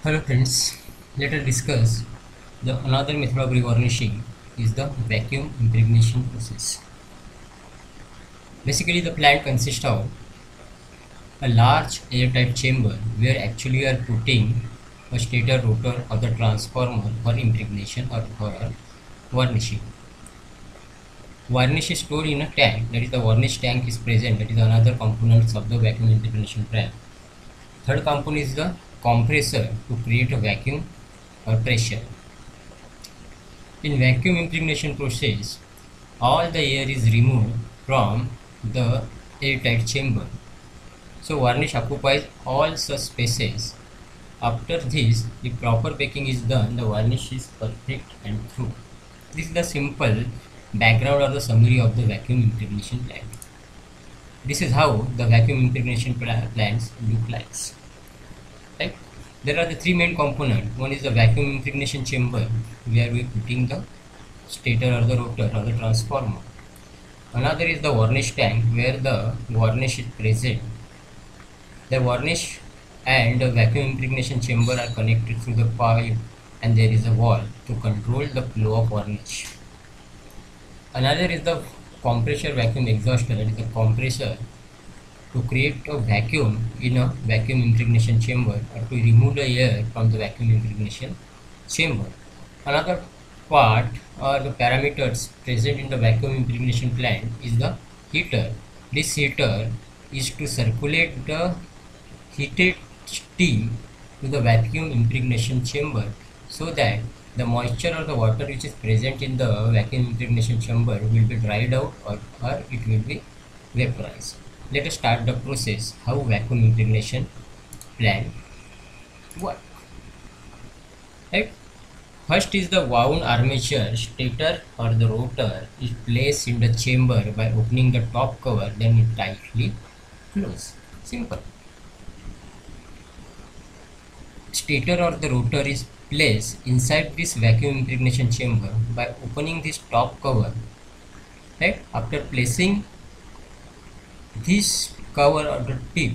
Hello friends, let us discuss the another method of revarnishing is the vacuum impregnation process. Basically the plant consists of a large airtight chamber where actually you are putting a stator rotor or the transformer for impregnation or for varnishing. Varnish is stored in a tank, that is the varnish tank is present, that is another component of the vacuum impregnation plant. Third component is the compressor to create a vacuum or pressure. In vacuum impregnation process, all the air is removed from the airtight chamber. So varnish occupies all such spaces. After this, the proper baking is done, the varnish is perfect and true. This is the simple background or the summary of the vacuum impregnation plant. This is how the vacuum impregnation plants look like. Right? There are the three main components. One is the vacuum impregnation chamber, where we are putting the stator or the rotor or the transformer. Another is the varnish tank, where the varnish is present. The varnish and the vacuum impregnation chamber are connected through the pipe, and there is a valve to control the flow of varnish. Another is the compressor vacuum exhauster, that is the compressor to create a vacuum in a vacuum impregnation chamber or to remove the air from the vacuum impregnation chamber. Another part or the parameters present in the vacuum impregnation plant is the heater. This heater is to circulate the heated steam to the vacuum impregnation chamber so that the moisture or the water which is present in the vacuum impregnation chamber will be dried out or it will be vaporized. Let us start the process how vacuum impregnation plant work. Right? First is the wound armature stator or the rotor is placed in the chamber by opening the top cover, then it tightly close. Simple. Stator or the rotor is placed inside this vacuum impregnation chamber by opening this top cover. Right? After placing this cover or the tip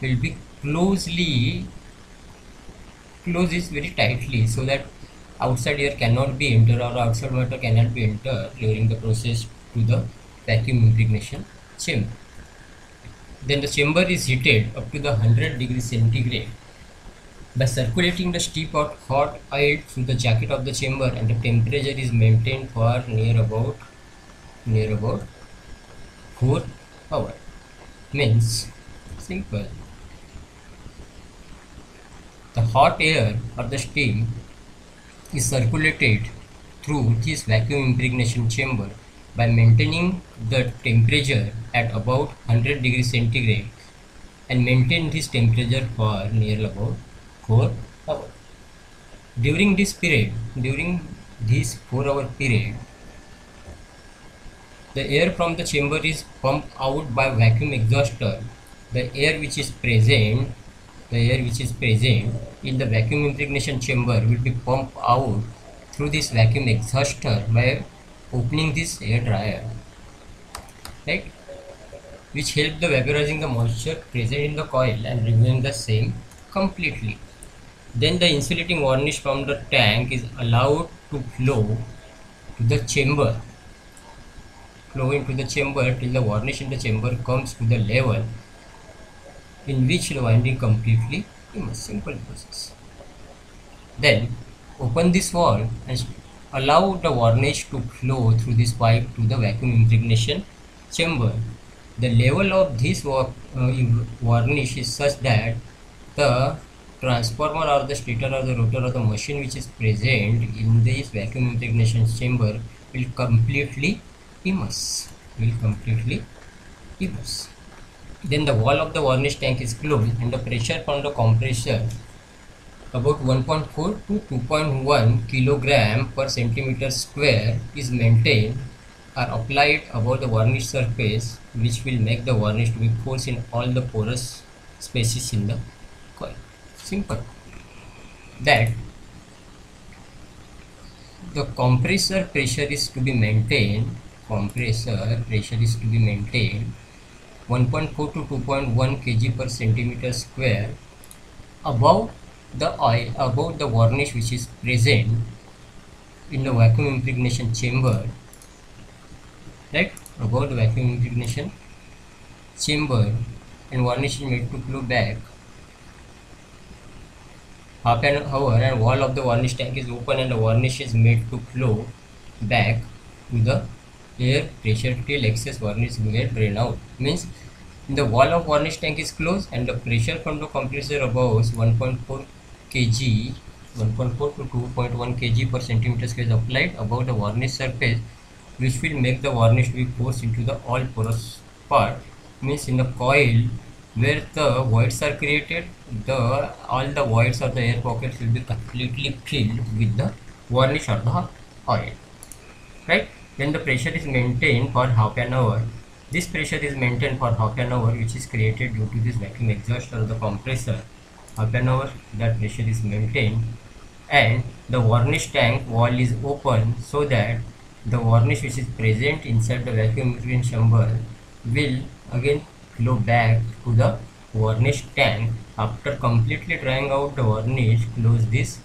will be closed very tightly so that outside air cannot be entered or outside water cannot be entered during the process to the vacuum impregnation chamber. Then the chamber is heated up to the 100 degrees centigrade by circulating the steep or hot oil through the jacket of the chamber, and the temperature is maintained for near about 4 hours. Means simple. The hot air or the steam is circulated through this vacuum impregnation chamber by maintaining the temperature at about 100 degrees centigrade and maintain this temperature for near about 4 hours. During this 4-hour period, the air from the chamber is pumped out by vacuum exhauster. The air which is present in the vacuum impregnation chamber will be pumped out through this vacuum exhauster by opening this air dryer, right? Which help the vaporizing the moisture present in the coil and removing the same completely. Then the insulating varnish from the tank is allowed to flow to the chamber. Flow into the chamber till the varnish in the chamber comes to the level in which the winding completely immersed. Simple process. Then open this valve and allow the varnish to flow through this pipe to the vacuum impregnation chamber. The level of this varnish is such that the transformer or the stator or the rotor or the machine which is present in this vacuum impregnation chamber will completely immerse. Then the wall of the varnish tank is closed and the pressure from the compressor about 1.4 to 2.1 kilogram per centimeter square is maintained or applied above the varnish surface, which will make the varnish to be forced in all the porous spaces in the coil. Simple. That the compressor pressure is to be maintained 1.4 to 2.1 kg per centimeter square above the oil about the varnish which is present in the vacuum impregnation chamber, right? About the vacuum impregnation chamber, and varnish is made to flow back half an hour, and wall of the varnish tank is open and the varnish is made to flow back to the air pressure till excess varnish get drained out. Means the wall of varnish tank is closed and the pressure from the compressor above 1.4 kg 1.4 to 2.1 kg per centimeter square is applied above the varnish surface, which will make the varnish to be forced into the all porous part. Means in the coil where the voids are created, all the voids or the air pockets will be completely filled with the varnish or the oil, right? Then the pressure is maintained for half an hour. This pressure is maintained for half an hour, which is created due to this vacuum exhaust or the compressor. Half an hour that pressure is maintained, and the varnish tank wall is open so that the varnish which is present inside the vacuum impregnation chamber will again flow back to the varnish tank. After completely drying out the varnish, close this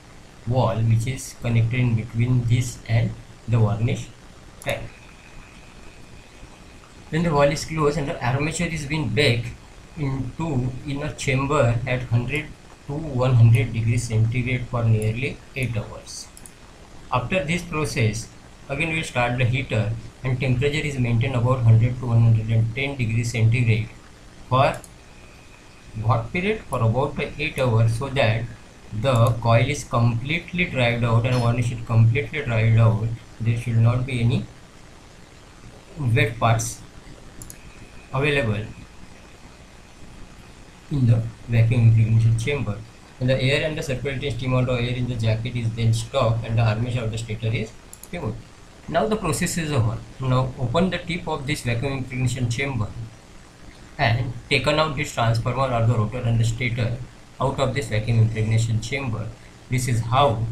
wall which is connected in between this and the varnish tank. Then the wall is closed and the armature is being baked in a chamber at 100 to 100 degrees centigrade for nearly 8 hours. After this process, again we will start the heater and temperature is maintained about 100 to 110 degrees centigrade for what period? For about 8 hours, so that the coil is completely dried out and varnish is completely dried out. There should not be any wet parts available in the vacuum impregnation chamber. And the air and the circulating steam out of air in the jacket is then stopped and the armature of the stator is removed. Now the process is over. Now open the tip of this vacuum impregnation chamber and taken out this transformer or the rotor and the stator out of this vacuum impregnation chamber. This is how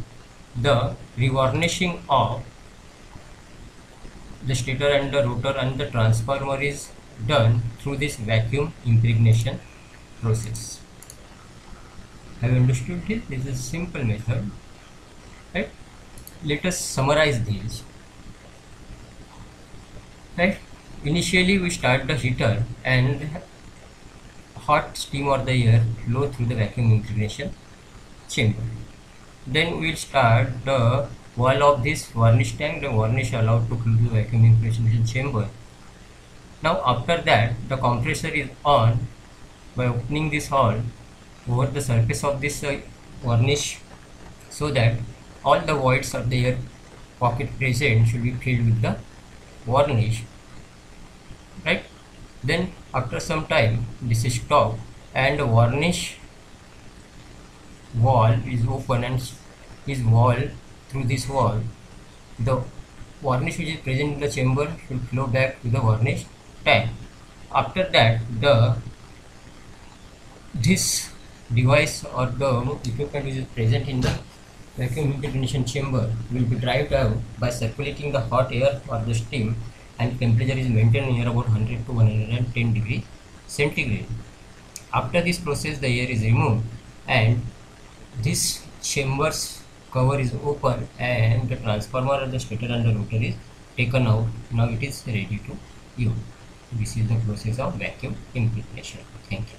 the revarnishing of the stator and the rotor and the transformer is done through this vacuum impregnation process. Have you understood this? This is a simple method, right? Let us summarize these. Right? Initially we start the heater and hot steam or the air flow through the vacuum impregnation chamber. Then we will start the wall of this varnish tank, the varnish allowed to flow to the vacuum impregnation chamber. Now after that the compressor is on by opening this hole over the surface of this varnish, so that all the voids of the air pocket present should be filled with the varnish, right? Then after some time this is stopped and the varnish wall is open and is wall through this wall. The varnish which is present in the chamber should flow back to the varnish tank. After that this device or the equipment which is present in the vacuum impregnation chamber will be dried out by circulating the hot air or the steam, and temperature is maintained near about 100 to 110 degrees centigrade. After this process the air is removed and this chamber's cover is open and the transformer and the stator and the rotor is taken out. Now it is ready to use. This is the process of vacuum impregnation. Thank you.